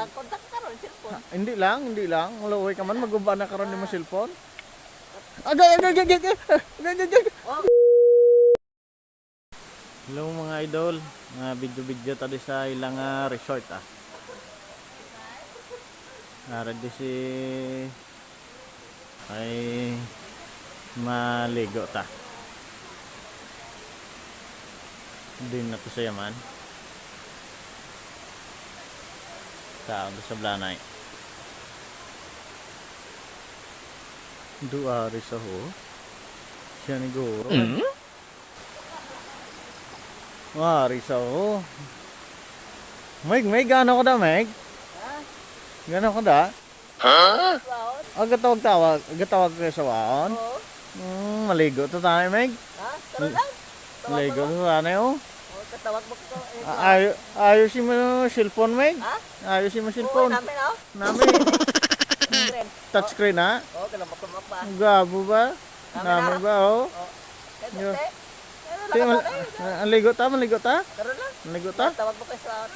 Pag-contact ka ron, cellphone. Hindi lang. Luoy ka man, maguba na karon ni mo cellphone. Agay. Oh, Hello mga idol, mga video tadi sa ilang resort Ready si ay maligo ta. Din na to sa yaman. Tao sa blanay. Dua ri sa ho. Siya ni guro. Wari sa ho. Meg, gano ko da, Meg? Gano ko da? wow. Agatawag kayo sa waon? Oo. Maligo to tayo, Meg. Ha? Taro lang. Maligo to tayo. Oh, katawag mo ko. Ayusin mo yung cellphone, Meg. Ha? Ayusin mo Oo, cellphone. namin oh. Nami. Friend. Touchscreen, ha? Oo, kalamak pa. Gabo ba? Nami Nami ba, oh? Oo. Yo. Te. Maligo ta? Taro lang. Maligo ta? Tawag mo kayo sa ano?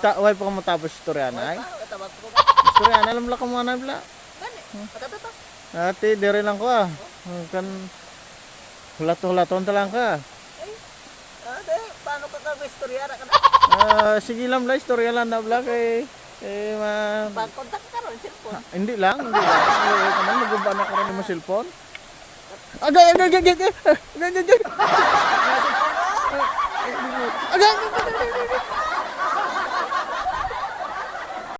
Ha? Way pa ka matapos istorya na, ay? Katawag mo ko. Istorya na, alam lang ka muna, bla. Gani. Patata. Ate, dire lang ko, Kan, hulato-hulaton ta lang ka. Ay. De, paano ka ka-istorya na ka? Sige lang, bla, istorya lang na, bla, kay... Pag-contact ka ron, cellphone. Hindi lang. Luoy ka man, maguba na karon ni mo cellphone. Agay. Agay.